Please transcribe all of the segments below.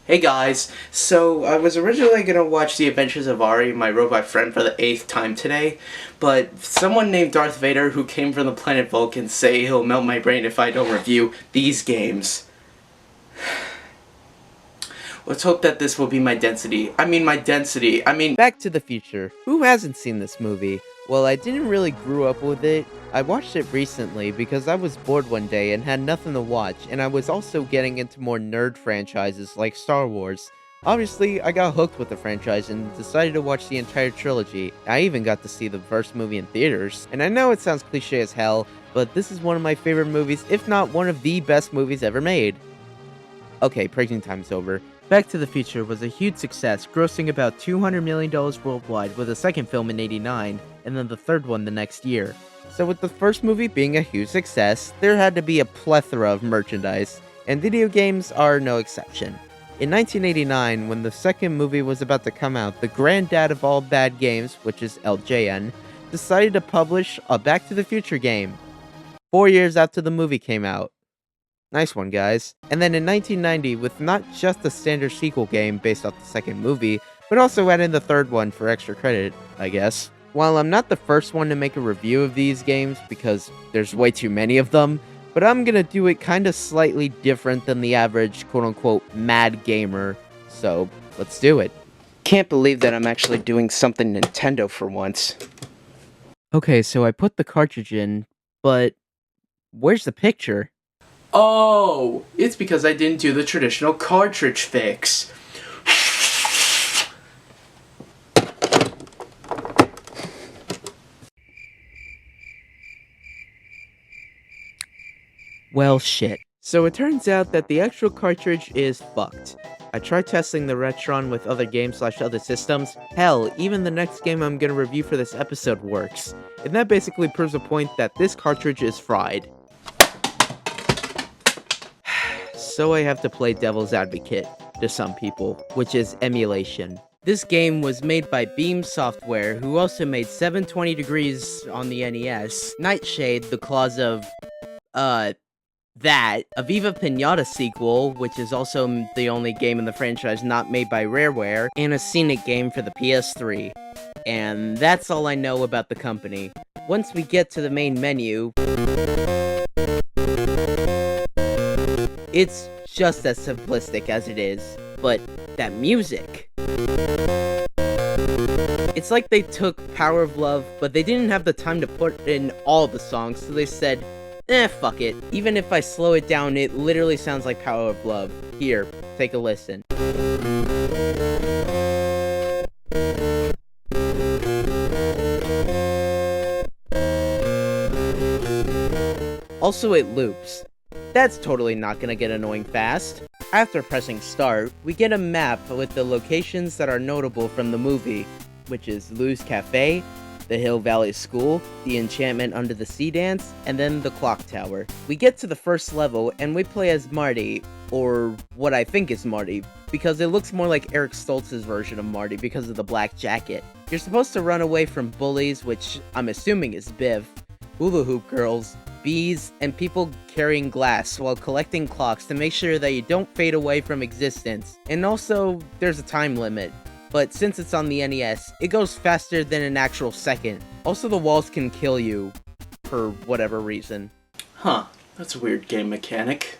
Hey guys, so I was originally going to watch The Adventures of Ari, my robot friend, for the 8th time today, but someone named Darth Vader who came from the planet Vulcan say he'll melt my brain if I don't review these games. Let's hope that this will be my density. Back to the Future. Who hasn't seen this movie? Well, I didn't really grow up with it. I watched it recently because I was bored one day and had nothing to watch, and I was also getting into more nerd franchises like Star Wars. Obviously, I got hooked with the franchise and decided to watch the entire trilogy. I even got to see the first movie in theaters. And I know it sounds cliche as hell, but this is one of my favorite movies, if not one of the best movies ever made. Okay, praising time's over. Back to the Future was a huge success, grossing about $200 million worldwide, with a second film in '89, and then the third one the next year. So with the first movie being a huge success, there had to be a plethora of merchandise, and video games are no exception. In 1989, when the second movie was about to come out, the granddad of all bad games, which is LJN, decided to publish a Back to the Future game. 4 years after the movie came out. Nice one, guys. And then in 1990, with not just a standard sequel game based off the second movie, but also adding the third one for extra credit, I guess. While I'm not the first one to make a review of these games, because there's way too many of them, but I'm gonna do it kinda slightly different than the average quote-unquote mad gamer, so let's do it. Can't believe that I'm actually doing something Nintendo for once. Okay, so I put the cartridge in, but where's the picture? Oh, it's because I didn't do the traditional cartridge fix. Well, shit. So it turns out that the actual cartridge is fucked. I tried testing the Retron with other games / other systems. Hell, even the next game I'm gonna review for this episode works. And that basically proves a point that this cartridge is fried. So I have to play devil's advocate to some people, which is emulation. This game was made by Beam Software, who also made 720 Degrees on the NES, Nightshade, The Claws of, that, a Viva Pinata sequel, which is also the only game in the franchise not made by Rareware, and a Scenic game for the PS3. And that's all I know about the company. Once we get to the main menu, it's just as simplistic as it is, but that music. It's like they took Power of Love, but they didn't have the time to put in all the songs, so they said, fuck it. Even if I slow it down, it literally sounds like Power of Love. Here, take a listen. Also, it loops. That's totally not gonna get annoying fast. After pressing start, we get a map with the locations that are notable from the movie, which is Lou's Cafe, the Hill Valley School, the Enchantment Under the Sea Dance, and then the Clock Tower. We get to the first level, and we play as Marty, or what I think is Marty, because it looks more like Eric Stoltz's version of Marty because of the black jacket. You're supposed to run away from bullies, which I'm assuming is Biff, hula hoop girls, bees, and people carrying glass while collecting clocks to make sure that you don't fade away from existence. And also, there's a time limit. But since it's on the NES, it goes faster than an actual second. Also, the walls can kill you, for whatever reason. Huh, that's a weird game mechanic.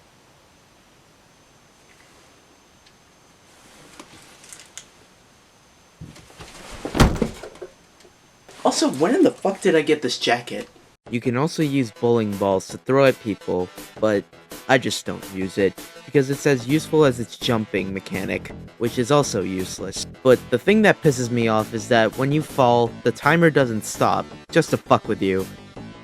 Also, when in the fuck did I get this jacket? You can also use bowling balls to throw at people, but I just don't use it, because it's as useful as its jumping mechanic, which is also useless. But the thing that pisses me off is that when you fall, the timer doesn't stop, just to fuck with you.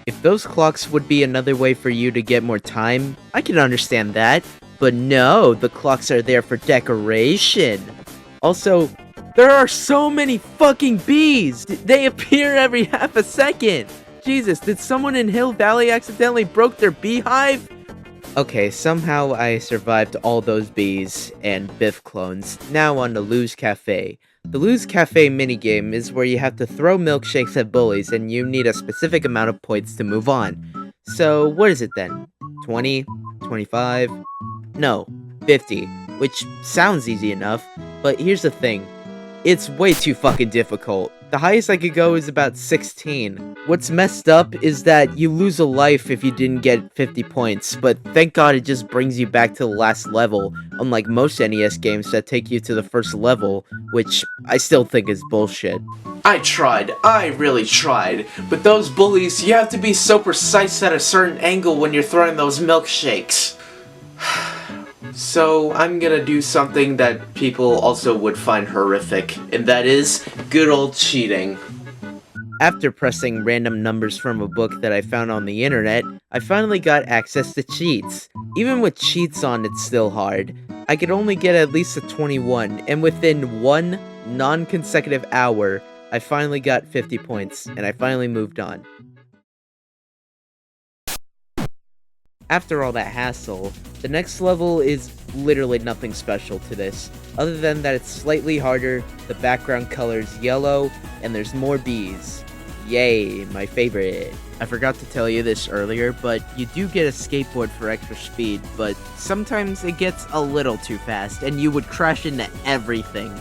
If those clocks would be another way for you to get more time, I can understand that, but no, the clocks are there for decoration. Also, there are so many fucking bees! They appear every half a second! Jesus, did someone in Hill Valley accidentally broke their beehive? Okay, somehow I survived all those bees and Biff clones. Now on to Lou's Cafe. The Lou's Cafe minigame is where you have to throw milkshakes at bullies and you need a specific amount of points to move on. So what is it then? 20? 25? No, 50. which sounds easy enough, but here's the thing. It's way too fucking difficult. The highest I could go is about 16. What's messed up is that you lose a life if you didn't get 50 points, but thank god it just brings you back to the last level, unlike most NES games that take you to the first level, which I still think is bullshit. I really tried, but those bullies, you have to be so precise at a certain angle when you're throwing those milkshakes. So I'm gonna do something that people also would find horrific, and that is good old cheating. After pressing random numbers from a book that I found on the internet, I finally got access to cheats. Even with cheats on, it's still hard. I could only get at least a 21, and within one non-consecutive hour, I finally got 50 points, and I finally moved on. After all that hassle, the next level is literally nothing special to this, other than that it's slightly harder, the background color is yellow, and there's more bees. Yay, my favorite. I forgot to tell you this earlier, but you do get a skateboard for extra speed, but sometimes it gets a little too fast, and you would crash into everything.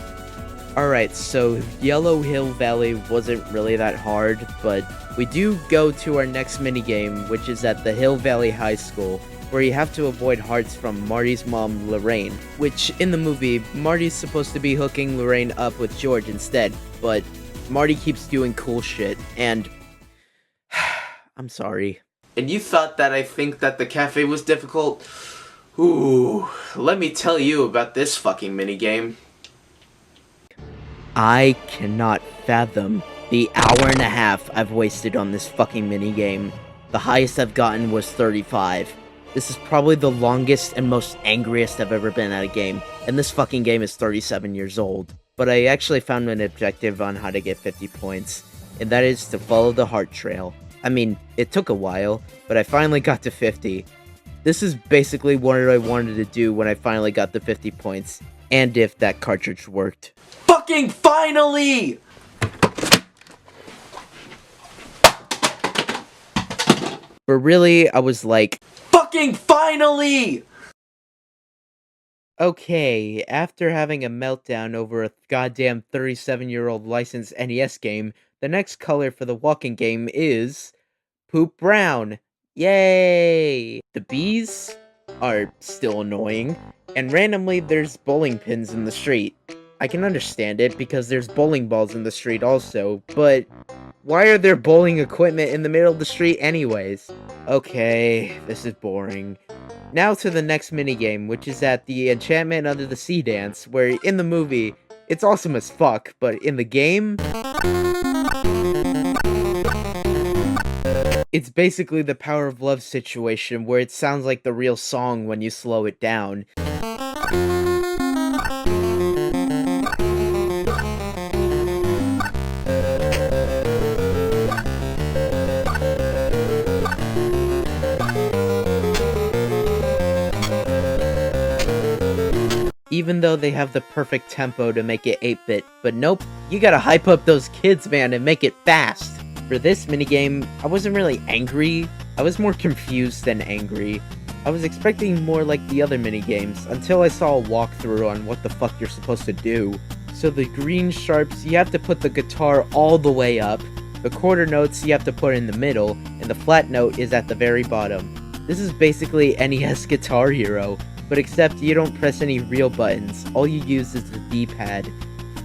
Alright, so Yellow Hill Valley wasn't really that hard, but we do go to our next minigame, which is at the Hill Valley High School, where you have to avoid hearts from Marty's mom, Lorraine, which in the movie, Marty's supposed to be hooking Lorraine up with George instead, but Marty keeps doing cool shit, and I'm sorry. And you thought that I think that the cafe was difficult? Ooh, let me tell you about this fucking minigame. I cannot fathom the hour and a half I've wasted on this fucking minigame. The highest I've gotten was 35. This is probably the longest and most angriest I've ever been at a game, and this fucking game is 37 years old. But I actually found an objective on how to get 50 points, and that is to follow the heart trail. I mean, it took a while, but I finally got to 50. This is basically what I wanted to do when I finally got the 50 points, and if that cartridge worked. Fucking finally! But really, I was like, fucking finally! Okay, after having a meltdown over a goddamn 37-year-old licensed NES game, the next color for the walking game is poop brown. Yay! The bees are still annoying, and randomly there's bowling pins in the street. I can understand it because there's bowling balls in the street also, but why are there bowling equipment in the middle of the street anyways? Okay, this is boring. Now to the next minigame, which is at the Enchantment Under the Sea dance, where in the movie, it's awesome as fuck, but in the game, it's basically the Power of Love situation where it sounds like the real song when you slow it down. Even though they have the perfect tempo to make it 8-bit, but nope, you gotta hype up those kids, man, and make it fast. For this minigame, I wasn't really angry, I was more confused than angry. I was expecting more like the other minigames, until I saw a walkthrough on what the fuck you're supposed to do. So the green sharps, you have to put the guitar all the way up, the quarter notes you have to put in the middle, and the flat note is at the very bottom. This is basically NES Guitar Hero, but except you don't press any real buttons, all you use is the D-pad.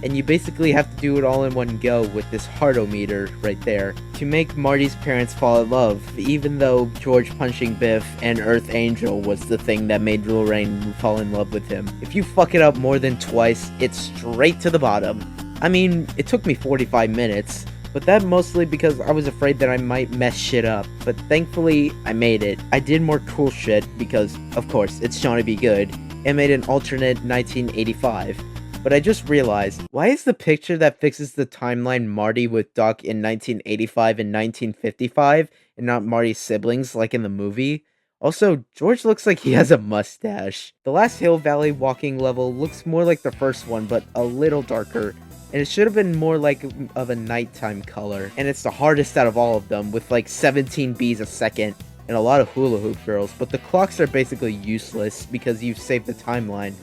And you basically have to do it all in one go with this heartometer right there to make Marty's parents fall in love, even though George punching Biff and Earth Angel was the thing that made Lorraine fall in love with him. If you fuck it up more than twice, it's straight to the bottom. I mean, it took me 45 minutes, but that mostly because I was afraid that I might mess shit up, but thankfully I made it. I did more cool shit because, of course, it's Johnny B. Goode, and made an alternate 1985. But I just realized, why is the picture that fixes the timeline Marty with Doc in 1985 and 1955, and not Marty's siblings like in the movie? Also, George looks like he has a mustache. The last Hill Valley walking level looks more like the first one, but a little darker, and it should have been more like of a nighttime color. And it's the hardest out of all of them, with like 17 bees a second, and a lot of hula hoop girls, but the clocks are basically useless because you've saved the timeline.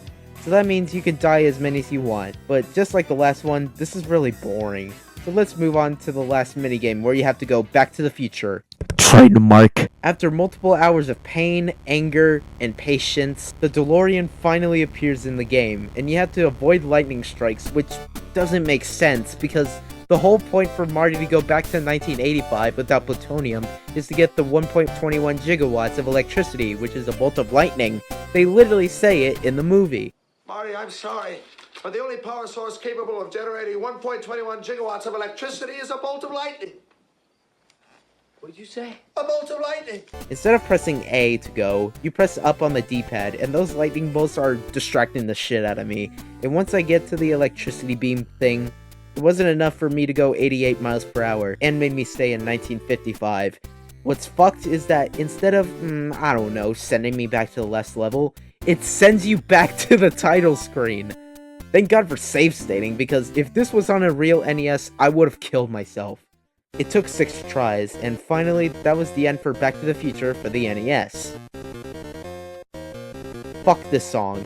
so that means you can die as many as you want. But just like the last one, this is really boring. So let's move on to the last minigame where you have to go back to the future. Trademark. After multiple hours of pain, anger, and patience, the DeLorean finally appears in the game, and you have to avoid lightning strikes, which doesn't make sense because the whole point for Marty to go back to 1985 without plutonium is to get the 1.21 gigawatts of electricity, which is a bolt of lightning. They literally say it in the movie. Marty, I'm sorry, but the only power source capable of generating 1.21 gigawatts of electricity is a bolt of lightning. What did you say? A bolt of lightning! Instead of pressing A to go, you press up on the D-pad, and those lightning bolts are distracting the shit out of me. And once I get to the electricity beam thing, it wasn't enough for me to go 88 miles per hour, and made me stay in 1955. What's fucked is that instead of, I don't know, sending me back to the last level, it sends you back to the title screen. Thank God for save stating, because if this was on a real NES, I would have killed myself. It took 6 tries, and finally, that was the end for Back to the Future for the NES. Fuck this song.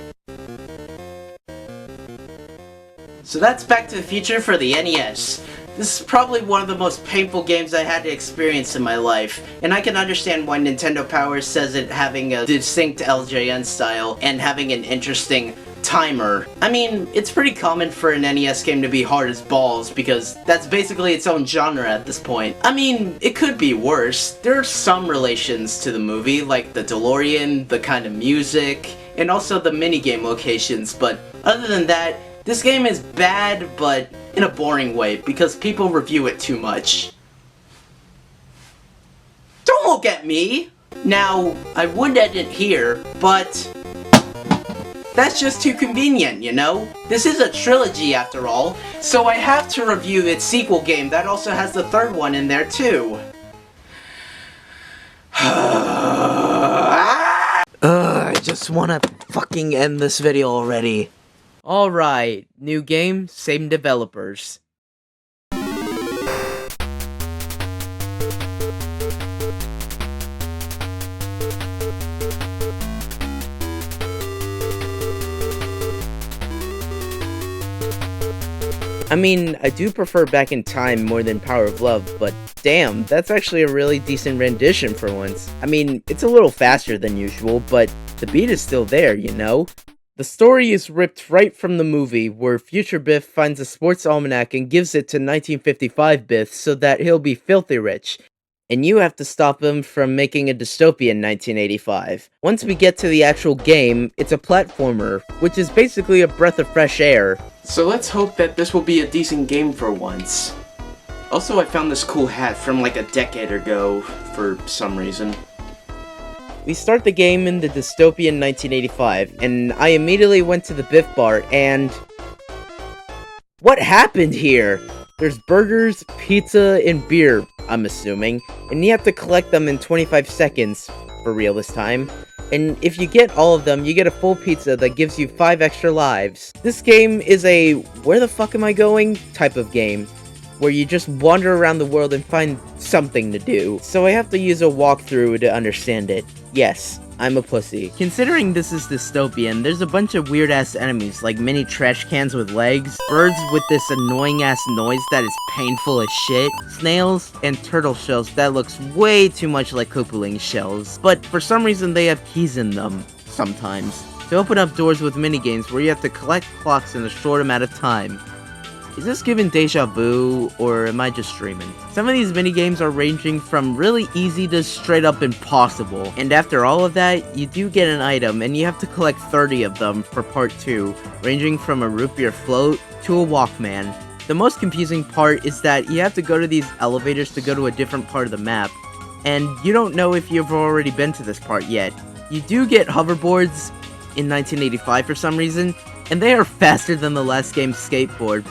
So that's Back to the Future for the NES. This is probably one of the most painful games I had to experience in my life, and I can understand why Nintendo Power says it having a distinct LJN style and having an interesting timer. I mean, it's pretty common for an NES game to be hard as balls because that's basically its own genre at this point. I mean, it could be worse. There are some relations to the movie, like the DeLorean, the kind of music, and also the minigame locations, but other than that, this game is bad, but in a boring way, because people review it too much. Don't look at me! Now, I would end it here, but that's just too convenient, you know? This is a trilogy after all, so I have to review its sequel game that also has the third one in there too. I just wanna fucking end this video already. Alright, new game, same developers. I mean, I do prefer Back in Time more than Power of Love, but damn, that's actually a really decent rendition for once. I mean, it's a little faster than usual, but the beat is still there, you know? The story is ripped right from the movie, where Future Biff finds a sports almanac and gives it to 1955 Biff so that he'll be filthy rich. And you have to stop him from making a dystopian 1985. Once we get to the actual game, it's a platformer, which is basically a breath of fresh air. So let's hope that this will be a decent game for once. Also, I found this cool hat from like a decade ago, for some reason. We start the game in the dystopian 1985, and I immediately went to the Biff bar, and what happened here? There's burgers, pizza, and beer, I'm assuming, and you have to collect them in 25 seconds, for real this time. And if you get all of them, you get a full pizza that gives you 5 extra lives. This game is a where the fuck am I going type of game, where you just wander around the world and find something to do. So I have to use a walkthrough to understand it. Yes, I'm a pussy. Considering this is dystopian, there's a bunch of weird-ass enemies, like mini trash cans with legs, birds with this annoying-ass noise that is painful as shit, snails, and turtle shells that looks way too much like Koopaling shells, but for some reason they have keys in them, sometimes, to open up doors with minigames where you have to collect clocks in a short amount of time. Is this giving deja vu, or am I just streaming? Some of these minigames are ranging from really easy to straight up impossible, and after all of that, you do get an item, and you have to collect 30 of them for part 2, ranging from a root beer float to a Walkman. The most confusing part is that you have to go to these elevators to go to a different part of the map, and you don't know if you've already been to this part yet. You do get hoverboards in 1985 for some reason, and they are faster than the last game's skateboard.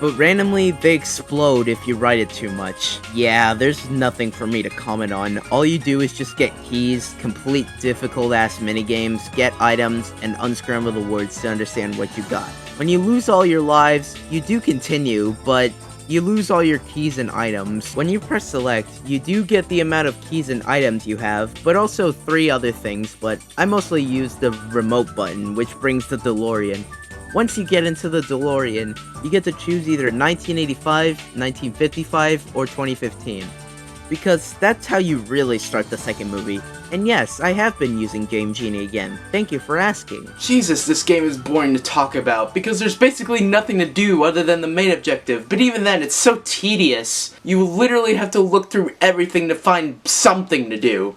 But randomly, they explode if you ride it too much. Yeah, there's nothing for me to comment on. All you do is just get keys, complete difficult-ass minigames, get items, and unscramble the words to understand what you got. When you lose all your lives, you do continue, but you lose all your keys and items. When you press select, you do get the amount of keys and items you have, but also 3 other things, but I mostly use the remote button, which brings the DeLorean. Once you get into the DeLorean, you get to choose either 1985, 1955, or 2015. Because that's how you really start the second movie. And yes, I have been using Game Genie again. Thank you for asking. Jesus, this game is boring to talk about, because there's basically nothing to do other than the main objective, but even then, it's so tedious. You literally have to look through everything to find something to do.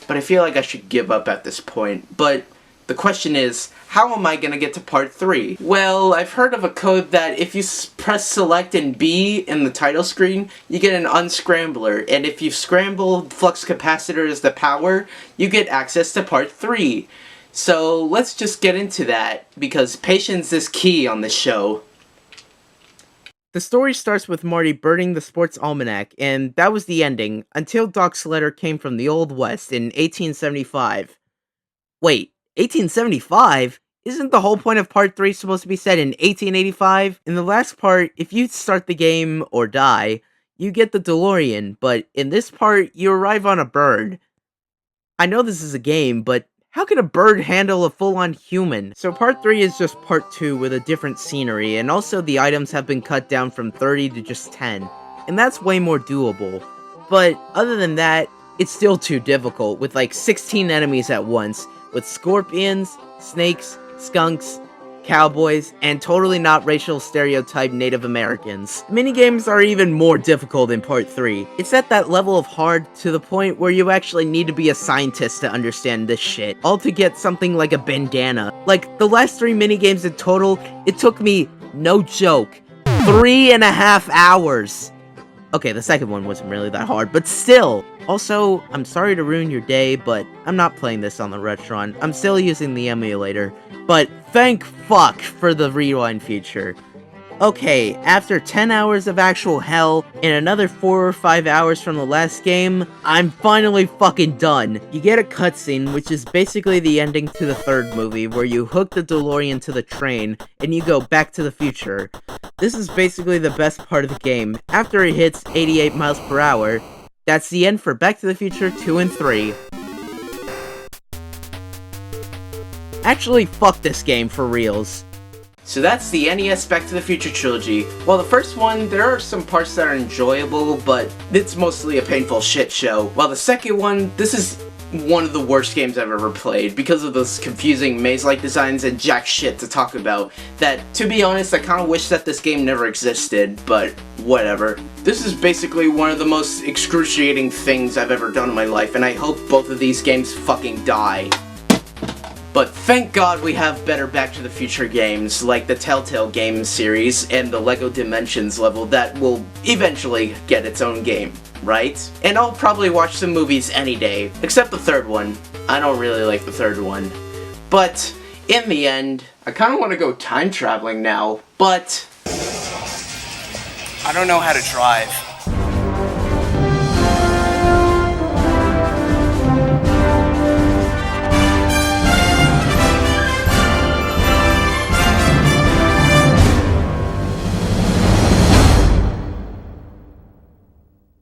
But I feel like I should give up at this point. But the question is, how am I gonna get to part 3? Well, I've heard of a code that if you press select and B in the title screen, you get an unscrambler, and if you scramble flux capacitor as the power, you get access to part 3. So let's just get into that, because patience is key on this show. The story starts with Marty burning the sports almanac, and that was the ending, until Doc's letter came from the Old West in 1875. Wait, 1875? Isn't the whole point of part 3 supposed to be set in 1885? In the last part, if you start the game or die, you get the DeLorean, but in this part, you arrive on a bird. I know this is a game, but how can a bird handle a full-on human? So part 3 is just part 2 with a different scenery, and also the items have been cut down from 30 to just 10, and that's way more doable. But other than that, it's still too difficult, with like 16 enemies at once, with scorpions, snakes, skunks, cowboys, and totally not racial stereotype Native Americans. The minigames are even more difficult in part 3. It's at that level of hard to the point where you actually need to be a scientist to understand this shit, all to get something like a bandana. Like, the last 3 minigames in total, it took me, no joke, 3.5 hours. Okay, the second one wasn't really that hard, but still! Also, I'm sorry to ruin your day, but I'm not playing this on the Retron. I'm still using the emulator. But thank fuck for the rewind feature. Okay, after 10 hours of actual hell, and another 4 or 5 hours from the last game, I'm finally fucking done. You get a cutscene, which is basically the ending to the third movie, where you hook the DeLorean to the train, and you go back to the future. This is basically the best part of the game. After it hits 88 miles per hour, that's the end for Back to the Future 2 and 3. Actually, fuck this game for reals. So that's the NES Back to the Future trilogy. While the first one, there are some parts that are enjoyable, but it's mostly a painful shit show. While the second one, this is one of the worst games I've ever played because of those confusing maze-like designs and jack shit to talk about that, to be honest, I kinda wish that this game never existed, but whatever. This is basically one of the most excruciating things I've ever done in my life, and I hope both of these games fucking die. But thank God we have better Back to the Future games, like the Telltale Games series and the LEGO Dimensions level that will eventually get its own game, right? And I'll probably watch the movies any day, except the third one. I don't really like the third one. But in the end, I kinda wanna go time traveling now, but I don't know how to drive.